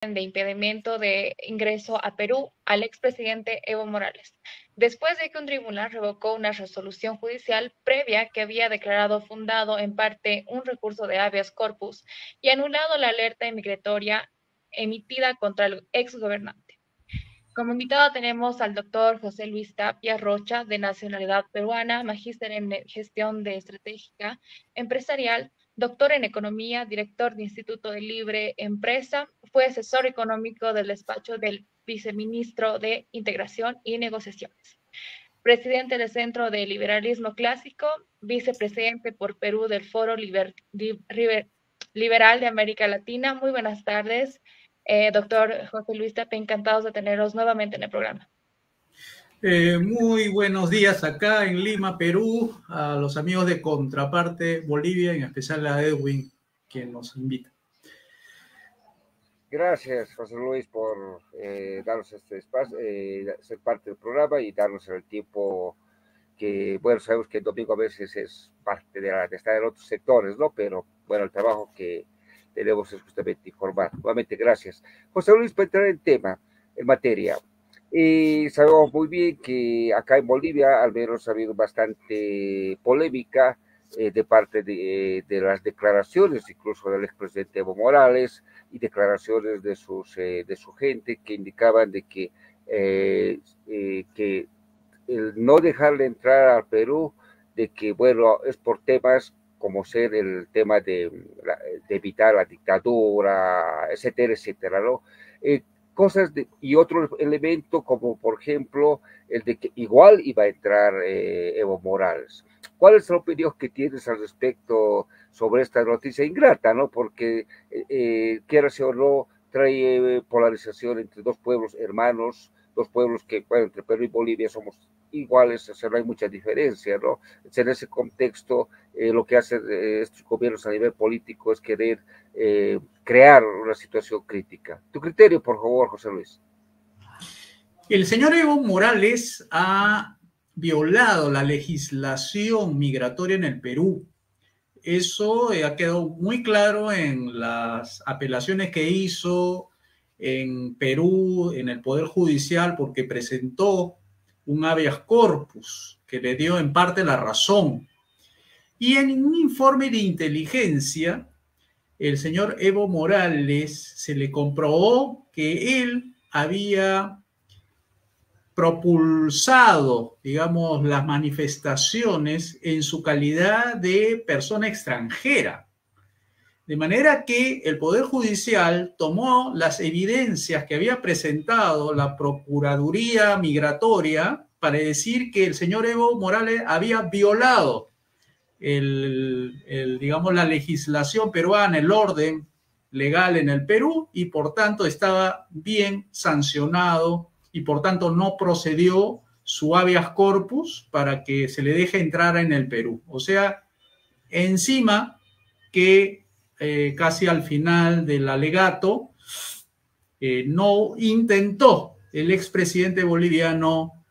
de impedimento de ingreso a Perú al expresidente Evo Morales, después de que un tribunal revocó una resolución judicial previa que había declarado fundado en parte un recurso de habeas corpus y anulado la alerta migratoria emitida contra el exgobernante. Como invitado tenemos al doctor José Luis Tapia Rocha, de nacionalidad peruana, magíster en gestión de estratégica empresarial, doctor en economía, director de Instituto de Libre Empresa, fue asesor económico del despacho del viceministro de Integración y Negociaciones, presidente del Centro de Liberalismo Clásico, vicepresidente por Perú del Foro Liberal de América Latina. Muy buenas tardes, doctor José Luis Tapia, encantados de tenerlos nuevamente en el programa. Muy buenos días acá en Lima, Perú, a los amigos de Contraparte Bolivia, en especial a Edwin, quien nos invita. Gracias, José Luis, por darnos este espacio, ser parte del programa y darnos el tiempo que, bueno, sabemos que el domingo a veces es parte de estar en otros sectores, ¿no? Pero, bueno, el trabajo que tenemos es justamente informar. Nuevamente, gracias. José Luis, para entrar en tema, en materia, sabemos muy bien que acá en Bolivia al menos ha habido bastante polémica de parte de las declaraciones, incluso del expresidente Evo Morales, y declaraciones de su gente que indicaban de que el no dejarle entrar al Perú, de que, bueno, es por temas como ser el tema de evitar la dictadura, etcétera, etcétera, ¿no? Cosas y otro elemento como, por ejemplo, el de que igual iba a entrar Evo Morales. ¿Cuál es la opinión que tienes al respecto sobre esta noticia ingrata, ¿no? Porque, quieras o no, trae polarización entre dos pueblos hermanos, dos pueblos que, bueno, entre Perú y Bolivia somos iguales, o sea, no hay mucha diferencia, ¿no? En ese contexto, lo que hacen estos gobiernos a nivel político es querer crear una situación crítica. Tu criterio, por favor, José Luis. El señor Evo Morales ha violado la legislación migratoria en el Perú. Eso ha quedado muy claro en las apelaciones que hizo en Perú, en el Poder Judicial, porque presentó un habeas corpus que le dio en parte la razón. Y en un informe de inteligencia, el señor Evo Morales se le comprobó que él había propulsado, digamos, las manifestaciones en su calidad de persona extranjera. De manera que el Poder Judicial tomó las evidencias que había presentado la Procuraduría Migratoria para decir que el señor Evo Morales había violado digamos, la legislación peruana, el orden legal en el Perú, y por tanto estaba bien sancionado y por tanto no procedió su habeas corpus para que se le deje entrar en el Perú. O sea, encima que casi al final del alegato no intentó el expresidente boliviano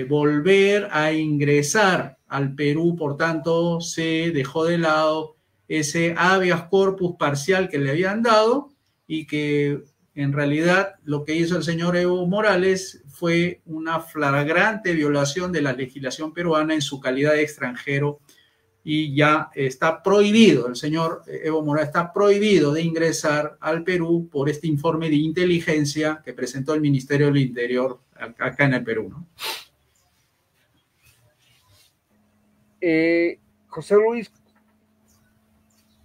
volver a ingresar al Perú, por tanto se dejó de lado ese habeas corpus parcial que le habían dado y que en realidad lo que hizo el señor Evo Morales fue una flagrante violación de la legislación peruana en su calidad de extranjero, y ya está prohibido, el señor Evo Morales está prohibido de ingresar al Perú por este informe de inteligencia que presentó el Ministerio del Interior acá en el Perú, ¿no? José Luis,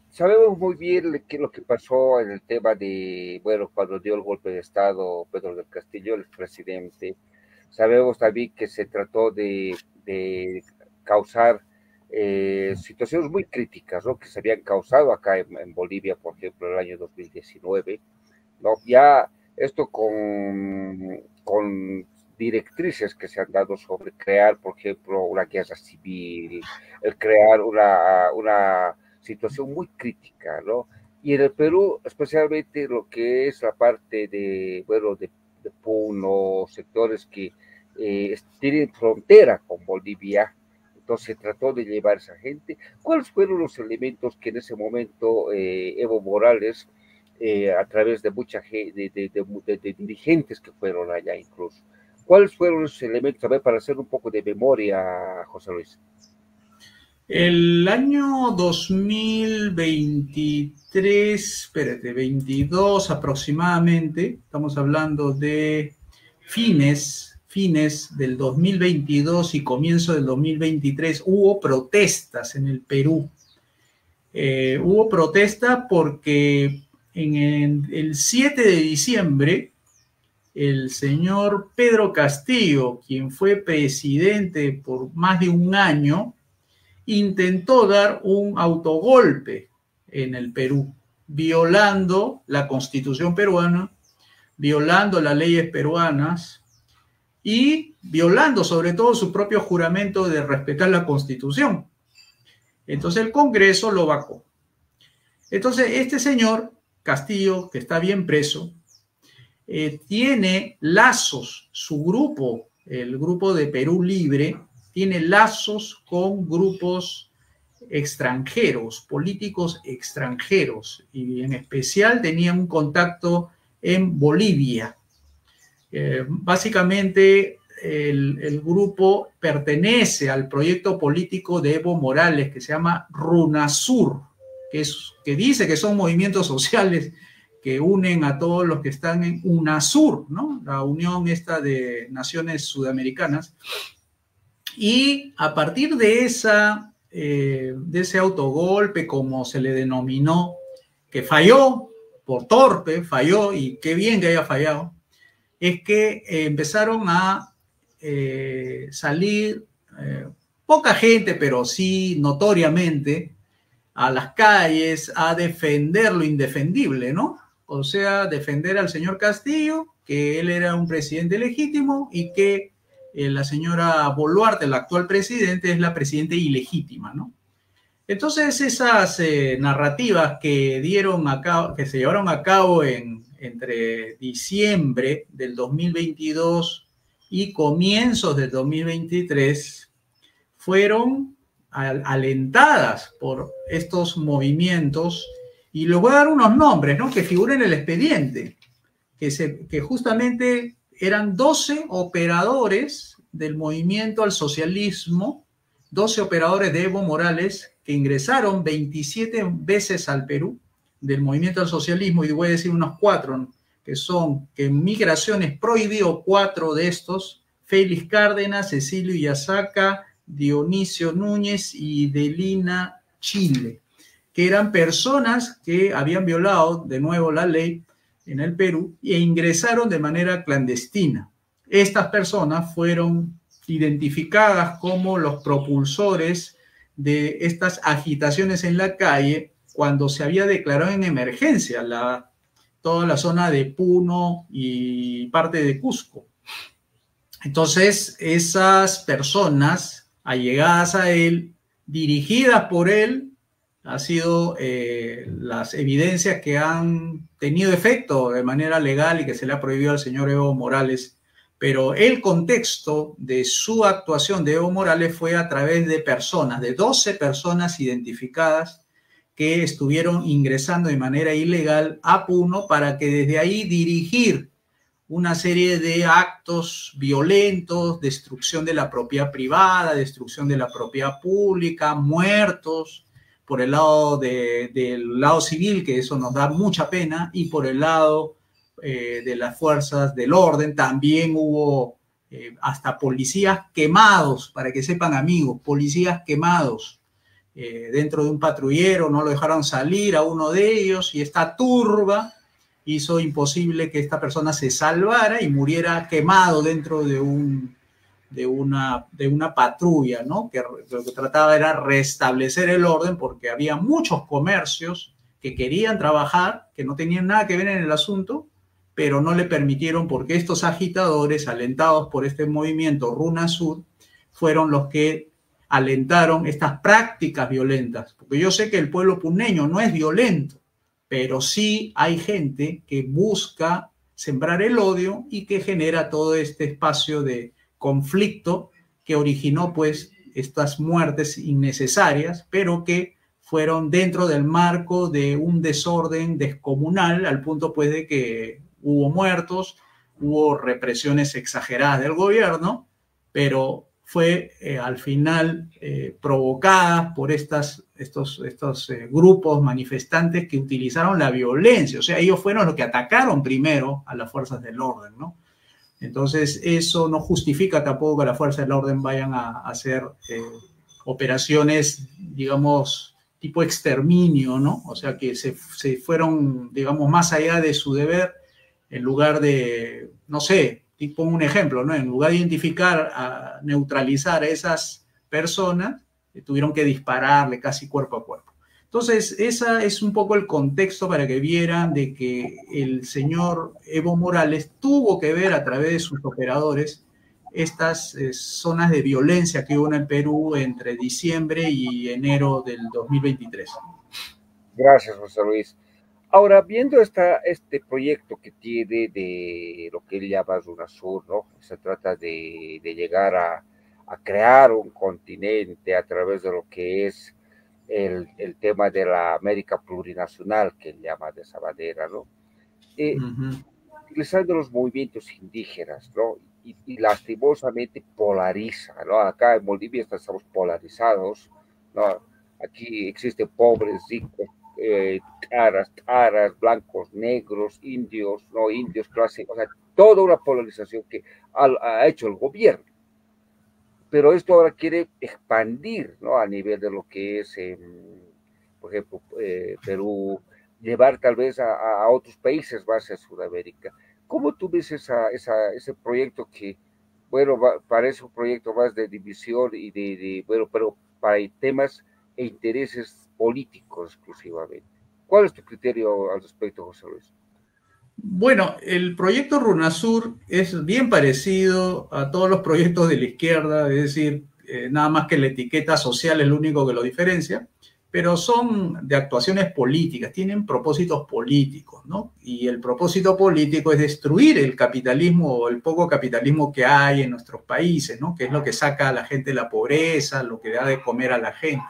sabemos muy bien qué es lo que pasó en el tema de, bueno, cuando dio el golpe de Estado Pedro del Castillo, el presidente. Sabemos también que se trató de causar situaciones muy críticas, ¿no? Que se habían causado acá en Bolivia, por ejemplo, en el año 2019, ¿no? Ya esto con directrices que se han dado sobre crear, por ejemplo, una guerra civil, el crear una situación muy crítica, ¿no? Y en el Perú, especialmente lo que es la parte de, bueno, de Puno, sectores que tienen frontera con Bolivia, entonces se trató de llevar a esa gente. ¿Cuáles fueron los elementos que en ese momento Evo Morales a través de mucha gente, de dirigentes que fueron allá incluso. ¿Cuáles fueron los elementos? A ver, para hacer un poco de memoria, José Luis. El año 2023, espérate, 22 aproximadamente, estamos hablando de fines del 2022 y comienzo del 2023, hubo protestas en el Perú. Hubo protesta porque en el 7 de diciembre, el señor Pedro Castillo, quien fue presidente por más de un año, intentó dar un autogolpe en el Perú, violando la Constitución peruana, violando las leyes peruanas y violando sobre todo su propio juramento de respetar la Constitución. Entonces el Congreso lo vacó. Entonces este señor Castillo, que está bien preso, tiene lazos, su grupo, el grupo de Perú Libre, tiene lazos con grupos extranjeros, políticos extranjeros, y en especial tenía un contacto en Bolivia. Básicamente el grupo pertenece al proyecto político de Evo Morales que se llama RUNASUR, que dice que son movimientos sociales que unen a todos los que están en UNASUR, ¿no? La unión esta de naciones sudamericanas. Y a partir de ese autogolpe, como se le denominó, que falló por torpe, falló, y qué bien que haya fallado, es que empezaron a salir poca gente, pero sí notoriamente, a las calles a defender lo indefendible, ¿no? O sea, defender al señor Castillo, que él era un presidente legítimo y que la señora Boluarte, la actual presidente, es la presidenta ilegítima, ¿no? Entonces esas narrativas que se llevaron a cabo entre diciembre del 2022 y comienzos del 2023 fueron alentadas por estos movimientos, y les voy a dar unos nombres, ¿no?, que figuran en el expediente, que justamente eran 12 operadores del movimiento al socialismo, 12 operadores de Evo Morales que ingresaron 27 veces al Perú del movimiento al socialismo, y voy a decir unos 4, que son que Migraciones prohibió 4 de estos: Félix Cárdenas, Cecilio Yasaca, Dionisio Núñez y Delina Chile, que eran personas que habían violado de nuevo la ley en el Perú e ingresaron de manera clandestina. Estas personas fueron identificadas como los propulsores de estas agitaciones en la calle cuando se había declarado en emergencia toda la zona de Puno y parte de Cusco. Entonces, esas personas allegadas a él, dirigidas por él, ha sido las evidencias que han tenido efecto de manera legal y que se le ha prohibido al señor Evo Morales. Pero el contexto de su actuación de Evo Morales fue a través de personas, de 12 personas identificadas que estuvieron ingresando de manera ilegal a Puno para que desde ahí dirigir una serie de actos violentos, destrucción de la propiedad privada, destrucción de la propiedad pública, muertos por el lado del lado civil, que eso nos da mucha pena, y por el lado de las fuerzas del orden. También hubo hasta policías quemados, para que sepan, amigos, policías quemados dentro de un patrullero, no lo dejaron salir a uno de ellos, y esta turba hizo imposible que esta persona se salvara y muriera quemado dentro de una patrulla, ¿no? Que lo que trataba era restablecer el orden, porque había muchos comercios que querían trabajar, que no tenían nada que ver en el asunto, pero no le permitieron, porque estos agitadores, alentados por este movimiento RUNASUR, fueron los que alentaron estas prácticas violentas. Porque yo sé que el pueblo puneño no es violento, pero sí hay gente que busca sembrar el odio y que genera todo este espacio de conflicto que originó pues estas muertes innecesarias, pero que fueron dentro del marco de un desorden descomunal, al punto pues de que hubo muertos, hubo represiones exageradas del gobierno, pero fue al final provocada por estos grupos manifestantes que utilizaron la violencia. O sea, ellos fueron los que atacaron primero a las fuerzas del orden, ¿no? Entonces, eso no justifica tampoco que las fuerzas del orden vayan a hacer operaciones, digamos, tipo exterminio, ¿no? O sea, que se fueron, digamos, más allá de su deber, en lugar de, no sé, pongo un ejemplo, ¿no? En lugar de identificar, a neutralizar a esas personas, tuvieron que dispararle casi cuerpo a cuerpo. Entonces, ese es un poco el contexto para que vieran de que el señor Evo Morales tuvo que ver a través de sus operadores estas zonas de violencia que hubo en el Perú entre diciembre y enero del 2023. Gracias, José Luis. Ahora, viendo este proyecto que tiene de lo que él llama RUNASUR, ¿no? Se trata de llegar a crear un continente a través de lo que es el tema de la América plurinacional, que él llama de esa manera, ¿no? Utilizando los movimientos indígenas, ¿no? Y lastimosamente polariza, ¿no? Acá en Bolivia estamos polarizados, ¿no? Aquí existen pobres, ricos, caras, blancos, negros, indios, no indios, clásicos, o sea, toda una polarización que ha hecho el gobierno. Pero esto ahora quiere expandir, ¿no? A nivel de lo que es, por ejemplo, Perú, llevar tal vez a otros países más en Sudamérica. ¿Cómo tú ves ese proyecto que, bueno, parece un proyecto más de división y bueno, pero para temas e intereses políticos exclusivamente? ¿Cuál es tu criterio al respecto, José Luis? Bueno, el proyecto RUNASUR es bien parecido a todos los proyectos de la izquierda, es decir, nada más que la etiqueta social es lo único que lo diferencia, pero son de actuaciones políticas, tienen propósitos políticos, ¿no? Y el propósito político es destruir el capitalismo o el poco capitalismo que hay en nuestros países, ¿no? Que es lo que saca a la gente de la pobreza, lo que da de comer a la gente.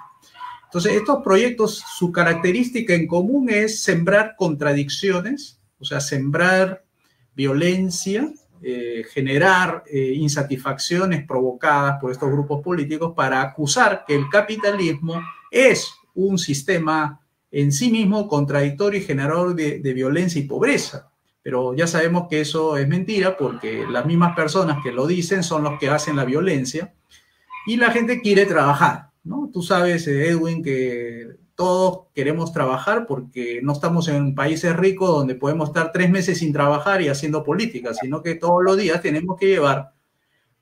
Entonces, estos proyectos, su característica en común es sembrar contradicciones, o sea, sembrar violencia, generar insatisfacciones provocadas por estos grupos políticos para acusar que el capitalismo es un sistema en sí mismo contradictorio y generador de violencia y pobreza. Pero ya sabemos que eso es mentira porque las mismas personas que lo dicen son los que hacen la violencia y la gente quiere trabajar, ¿no? Tú sabes, Edwin, que todos queremos trabajar porque no estamos en países ricos donde podemos estar 3 meses sin trabajar y haciendo política, sino que todos los días tenemos que llevar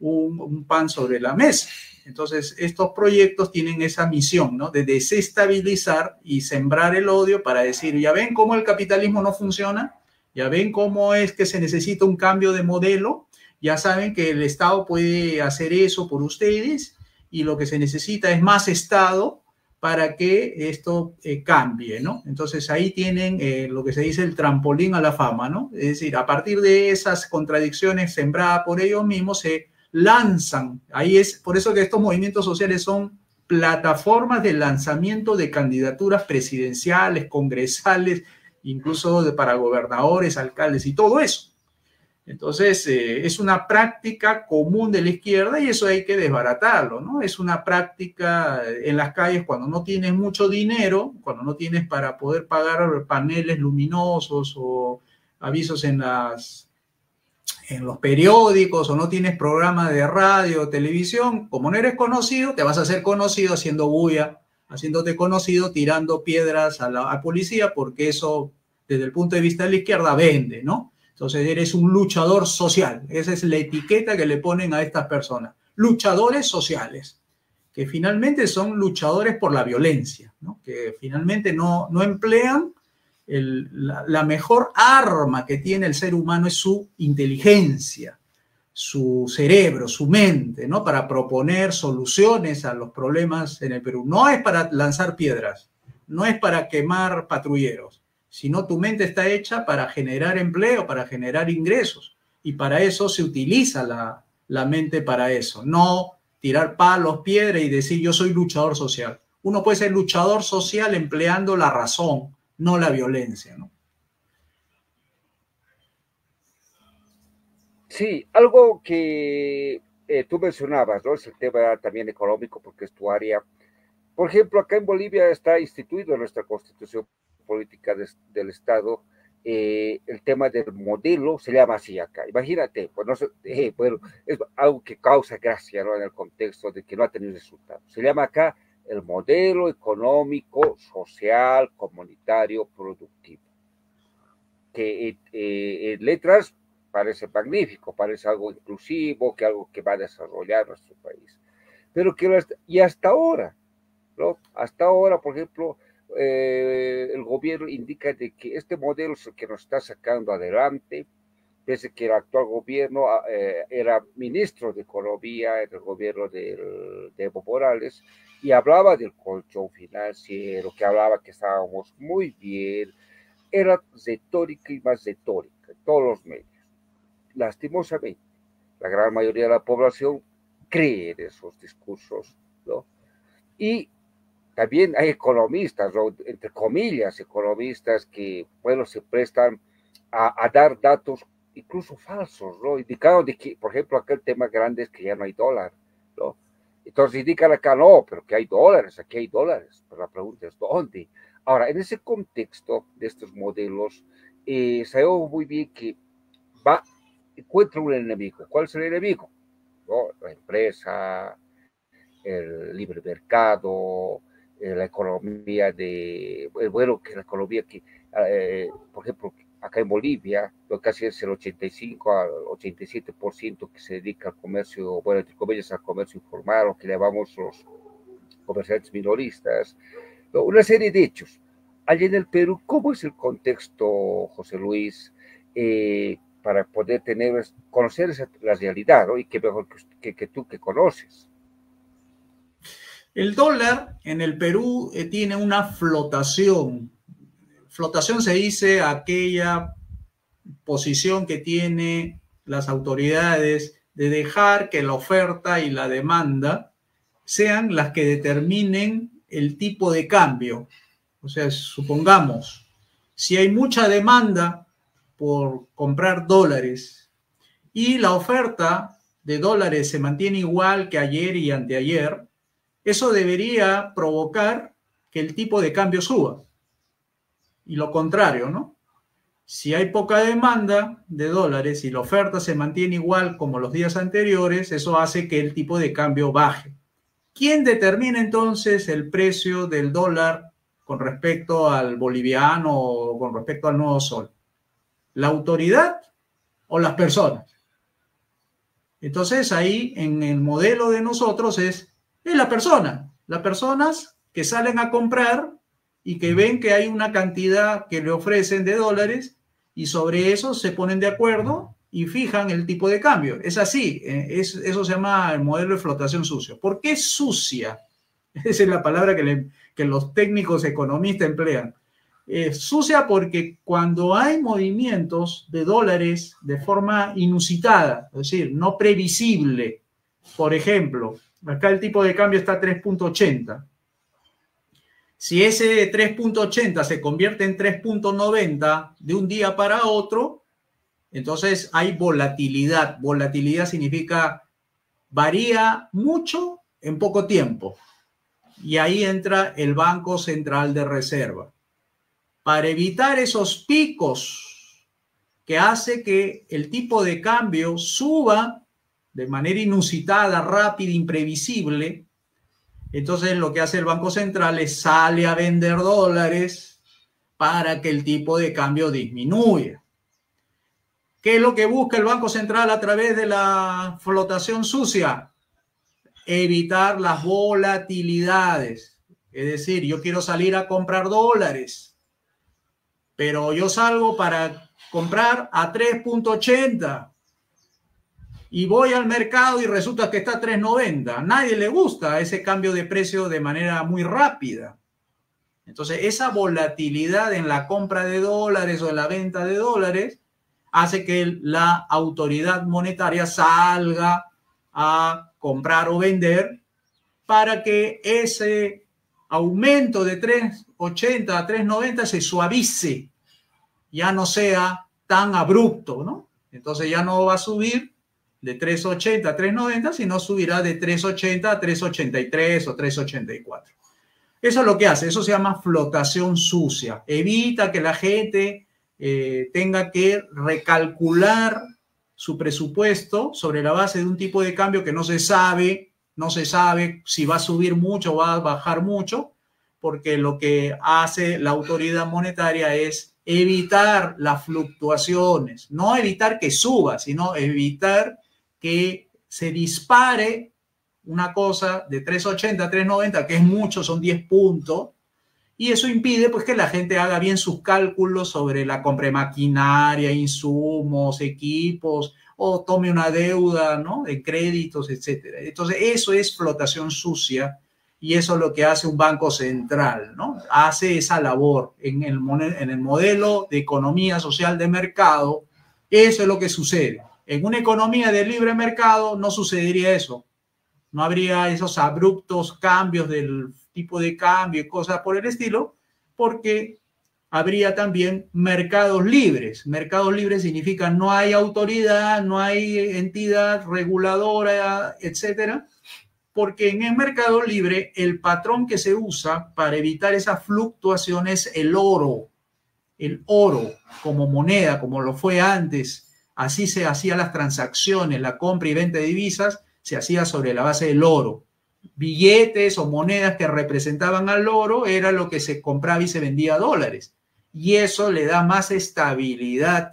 un pan sobre la mesa. Entonces, estos proyectos tienen esa misión, ¿no? De desestabilizar y sembrar el odio para decir, ya ven cómo el capitalismo no funciona, ya ven cómo es que se necesita un cambio de modelo, ya saben que el Estado puede hacer eso por ustedes y lo que se necesita es más Estado para que esto cambie, ¿no? Entonces ahí tienen lo que se dice el trampolín a la fama, ¿no? Es decir, a partir de esas contradicciones sembradas por ellos mismos se lanzan. Ahí es por eso que estos movimientos sociales son plataformas de lanzamiento de candidaturas presidenciales, congresales, incluso para gobernadores, alcaldes y todo eso. Entonces, es una práctica común de la izquierda y eso hay que desbaratarlo, ¿no? Es una práctica en las calles cuando no tienes mucho dinero, cuando no tienes para poder pagar paneles luminosos o avisos en los periódicos o no tienes programa de radio o televisión, como no eres conocido, te vas a hacer conocido haciendo bulla, haciéndote conocido, tirando piedras a la policía, porque eso, desde el punto de vista de la izquierda, vende, ¿no? Entonces eres un luchador social. Esa es la etiqueta que le ponen a estas personas. Luchadores sociales, que finalmente son luchadores por la violencia, ¿no? Que finalmente no emplean la mejor arma que tiene el ser humano es su inteligencia, su cerebro, su mente, ¿no? Para proponer soluciones a los problemas en el Perú. No es para lanzar piedras, no es para quemar patrulleros, sino tu mente está hecha para generar empleo, para generar ingresos. Y para eso se utiliza la mente para eso. No tirar palos, piedra y decir yo soy luchador social. Uno puede ser luchador social empleando la razón, no la violencia, ¿no? Sí, algo que tú mencionabas, ¿no? Es el tema también económico, porque es tu área. Por ejemplo, acá en Bolivia está instituido en nuestra constitución política del Estado el tema del modelo, se llama así acá. Imagínate, pues no sé, bueno, es algo que causa gracia, ¿no? En el contexto de que no ha tenido resultados. Se llama acá el modelo económico, social, comunitario, productivo. Que en letras parece magnífico, parece algo inclusivo, que algo que va a desarrollar nuestro país. Pero que y hasta ahora, ¿no? Hasta ahora, por ejemplo, el gobierno indica de que este modelo es el que nos está sacando adelante, pese que el actual gobierno era ministro de Economía en el gobierno de Evo Morales y hablaba del colchón financiero, que hablaba que estábamos muy bien, era retórica y más retórica en todos los medios. Lastimosamente, la gran mayoría de la población cree en esos discursos, ¿no? Y también hay economistas, ¿no? Entre comillas, economistas que, bueno, se prestan a dar datos incluso falsos, ¿no? Indicando de que, por ejemplo, acá el tema grande es que ya no hay dólar, ¿no? Entonces indican acá, no, pero que hay dólares, aquí hay dólares. Pero la pregunta es, ¿dónde? Ahora, en ese contexto de estos modelos, sabemos muy bien que encuentra un enemigo. ¿Cuál es el enemigo? ¿No? La empresa, el libre mercado, la economía bueno, que la economía que, por ejemplo, acá en Bolivia, lo que hace es el 85 al 87% que se dedica al comercio, bueno, entre comillas, al comercio informal, o que llamamos los comerciantes minoristas, ¿no? Una serie de hechos. Allá en el Perú, ¿cómo es el contexto, José Luis, para poder conocer la realidad, ¿no? Y qué mejor que tú que conoces? El dólar en el Perú tiene una flotación. Flotación se dice aquella posición que tiene las autoridades de dejar que la oferta y la demanda sean las que determinen el tipo de cambio. O sea, supongamos, si hay mucha demanda por comprar dólares y la oferta de dólares se mantiene igual que ayer y anteayer, eso debería provocar que el tipo de cambio suba. Y lo contrario, ¿no? Si hay poca demanda de dólares y la oferta se mantiene igual como los días anteriores, eso hace que el tipo de cambio baje. ¿Quién determina entonces el precio del dólar con respecto al boliviano o con respecto al nuevo sol? ¿La autoridad o las personas? Entonces ahí en el modelo de nosotros es la persona, las personas que salen a comprar y que ven que hay una cantidad que le ofrecen de dólares y sobre eso se ponen de acuerdo y fijan el tipo de cambio. Es así, eso se llama el modelo de flotación sucio. ¿Por qué sucia? Esa es la palabra que los técnicos economistas emplean. Sucia porque cuando hay movimientos de dólares de forma inusitada, es decir, no previsible, por ejemplo, acá el tipo de cambio está a 3.80. Si ese 3.80 se convierte en 3.90 de un día para otro, entonces hay volatilidad. Volatilidad significa varía mucho en poco tiempo. Y ahí entra el Banco Central de Reserva. Para evitar esos picos que hace que el tipo de cambio suba de manera inusitada, rápida, imprevisible, entonces lo que hace el Banco Central es sale a vender dólares para que el tipo de cambio disminuya. ¿Qué es lo que busca el Banco Central a través de la flotación sucia? Evitar las volatilidades. Es decir, yo quiero salir a comprar dólares, pero yo salgo para comprar a 3.80 y voy al mercado y resulta que está a 3.90. A nadie le gusta ese cambio de precio de manera muy rápida. Entonces, esa volatilidad en la compra de dólares o en la venta de dólares hace que la autoridad monetaria salga a comprar o vender para que ese aumento de 3.80 a 3.90 se suavice, ya no sea tan abrupto, ¿no? Entonces ya no va a subir de 3.80 a 3.90, sino subirá de 3.80 a 3.83 o 3.84. Eso es lo que hace, eso se llama flotación sucia. Evita que la gente tenga que recalcular su presupuesto sobre la base de un tipo de cambio que no se sabe si va a subir mucho o va a bajar mucho, porque lo que hace la autoridad monetaria es evitar las fluctuaciones, no evitar que suba, sino evitar que se dispare una cosa de 3.80 a 3.90, que es mucho, son 10 puntos, y eso impide pues que la gente haga bien sus cálculos sobre la compra de maquinaria, insumos, equipos, o tome una deuda, ¿no?, de créditos, etcétera. Entonces eso es flotación sucia, y eso es lo que hace un banco central, ¿no? Hace esa labor en el modelo de economía social de mercado. Eso es lo que sucede. En una economía de libre mercado no sucedería eso. No habría esos abruptos cambios del tipo de cambio y cosas por el estilo, porque habría también mercados libres. Mercados libres significa no hay autoridad, no hay entidad reguladora, etcétera, porque en el mercado libre el patrón que se usa para evitar esa fluctuación es el oro. El oro como moneda, como lo fue antes. Así se hacían las transacciones, la compra y venta de divisas se hacía sobre la base del oro. Billetes o monedas que representaban al oro era lo que se compraba y se vendía a dólares. Y eso le da más estabilidad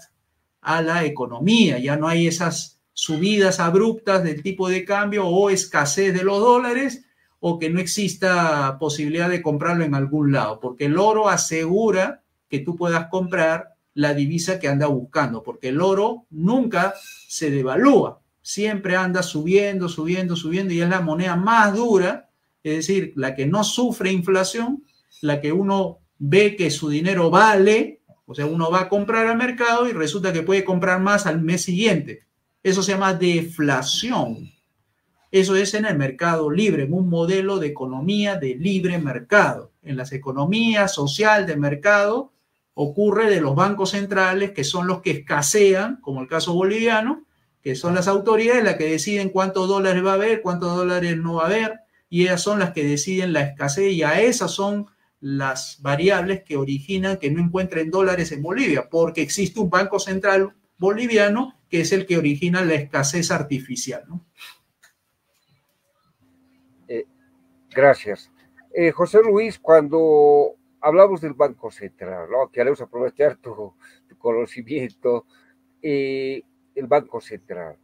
a la economía. Ya no hay esas subidas abruptas del tipo de cambio o escasez de los dólares, o que no exista posibilidad de comprarlo en algún lado, porque el oro asegura que tú puedas comprar la divisa que anda buscando, porque el oro nunca se devalúa, siempre anda subiendo, subiendo, subiendo, y es la moneda más dura, es decir, la que no sufre inflación, la que uno ve que su dinero vale, o sea, uno va a comprar al mercado y resulta que puede comprar más al mes siguiente. Eso se llama deflación. Eso es en el mercado libre, en un modelo de economía de libre mercado. En las economías social de mercado ocurre de los bancos centrales, que son los que escasean, como el caso boliviano, que son las autoridades las que deciden cuántos dólares va a haber, cuántos dólares no va a haber, y ellas son las que deciden la escasez, y a esas son las variables que originan que no encuentren dólares en Bolivia, porque existe un banco central boliviano que es el que origina la escasez artificial, ¿no? Gracias. José Luis, cuando hablamos del Banco Central, ¿no?, queremos aprovechar tu conocimiento, el Banco Central.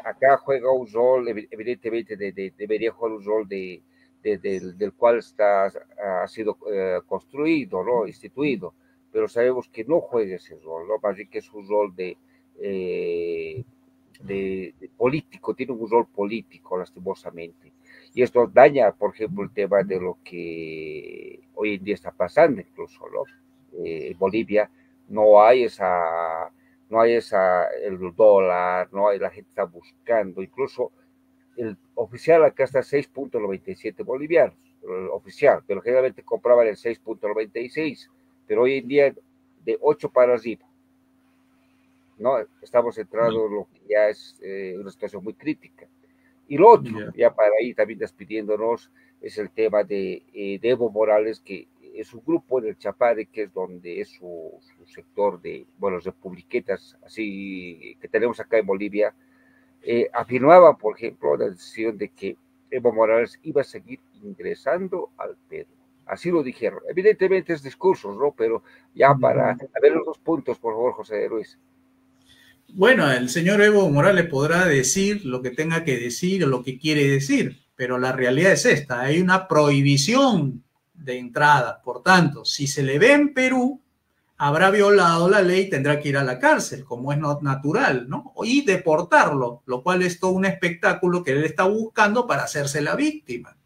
Acá juega un rol, evidentemente debería jugar un rol del cual ha sido construido, ¿no?, instituido, pero sabemos que no juega ese rol, ¿no?, más bien que es un rol de político, tiene un rol político, lastimosamente. Y esto daña, por ejemplo, el tema de lo que hoy en día está pasando, incluso, ¿no? En Bolivia no hay el dólar, no hay, la gente está buscando, incluso el oficial acá está 6.97 bolivianos, el oficial, pero generalmente compraban el 6.96, pero hoy en día de 8 para arriba, ¿no? Estamos entrando en lo que ya es una situación muy crítica. Y lo otro, ya para ir también despidiéndonos, es el tema de Evo Morales, que es un grupo en el Chapare, que es donde es su sector de, bueno, los republiquetas, así que tenemos acá en Bolivia, afirmaba, por ejemplo, la decisión de que Evo Morales iba a seguir ingresando al Perú. Así lo dijeron. Evidentemente es discursos, ¿no? Pero ya para ver los 2 puntos, por favor, José Luis. Bueno, el señor Evo Morales podrá decir lo que tenga que decir o lo que quiere decir, pero la realidad es esta: hay una prohibición de entrada. Por tanto, si se le ve en Perú, habrá violado la ley, tendrá que ir a la cárcel, como es natural, ¿no? Y deportarlo, lo cual es todo un espectáculo que él está buscando para hacerse la víctima.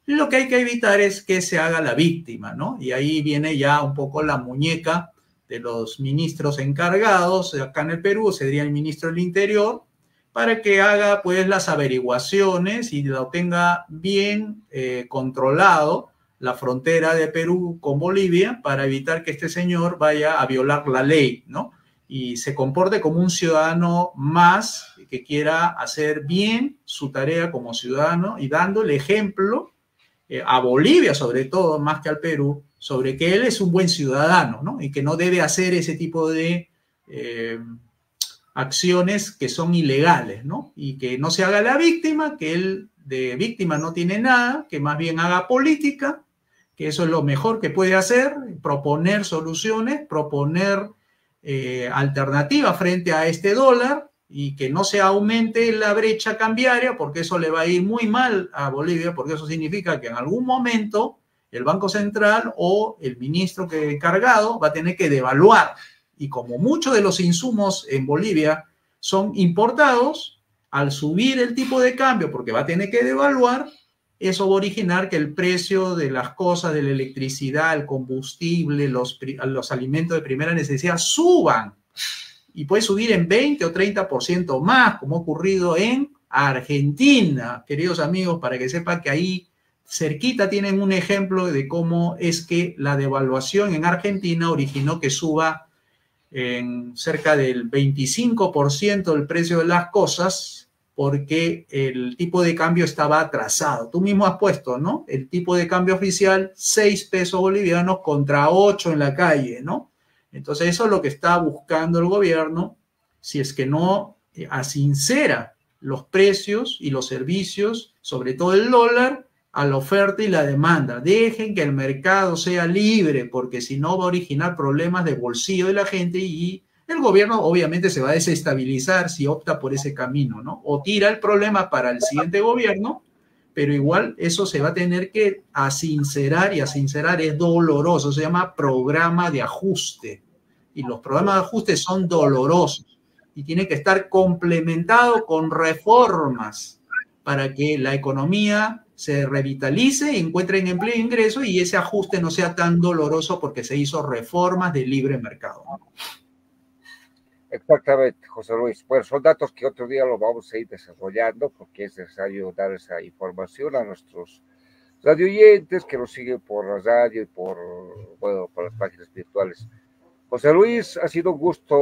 Lo que hay que evitar es que se haga la víctima, ¿no? Y ahí viene ya un poco la muñeca de los ministros encargados acá en el Perú, sería el ministro del Interior, para que haga pues las averiguaciones y lo tenga bien controlado la frontera de Perú con Bolivia para evitar que este señor vaya a violar la ley, ¿no? Y se comporte como un ciudadano más que quiera hacer bien su tarea como ciudadano y dando el ejemplo a Bolivia, sobre todo, más que al Perú, sobre que él es un buen ciudadano, ¿no? Y que no debe hacer ese tipo de acciones que son ilegales, ¿no? Y que no se haga la víctima, que él de víctima no tiene nada, que más bien haga política, que eso es lo mejor que puede hacer, proponer soluciones, proponer alternativas frente a este dólar y que no se aumente la brecha cambiaria, porque eso le va a ir muy mal a Bolivia, porque eso significa que en algún momento el Banco Central o el ministro que encargado va a tener que devaluar. Y como muchos de los insumos en Bolivia son importados, al subir el tipo de cambio, porque va a tener que devaluar, eso va a originar que el precio de las cosas, de la electricidad, el combustible, los alimentos de primera necesidad suban. Y puede subir en 20 o 30% más, como ha ocurrido en Argentina, queridos amigos, para que sepan que ahí cerquita tienen un ejemplo de cómo es que la devaluación en Argentina originó que suba en cerca del 25% el precio de las cosas, porque el tipo de cambio estaba atrasado. Tú mismo has puesto, ¿no? El tipo de cambio oficial, 6 pesos bolivianos contra 8 en la calle, ¿no? Entonces eso es lo que está buscando el gobierno, si es que no asincera los precios y los servicios, sobre todo el dólar, a la oferta y la demanda. Dejen que el mercado sea libre, porque si no va a originar problemas de bolsillo de la gente y el gobierno obviamente se va a desestabilizar si opta por ese camino, ¿no? O tira el problema para el siguiente gobierno, pero igual eso se va a tener que asincerar, y asincerar es doloroso, se llama programa de ajuste. Y los programas de ajuste son dolorosos y tiene que estar complementado con reformas para que la economía se revitalice, encuentren empleo e ingreso y ese ajuste no sea tan doloroso porque se hizo reformas de libre mercado. Exactamente, José Luis. Bueno, son datos que otro día los vamos a ir desarrollando porque es necesario dar esa información a nuestros radio oyentes que nos siguen por la radio y por las páginas virtuales. José Luis, ha sido un gusto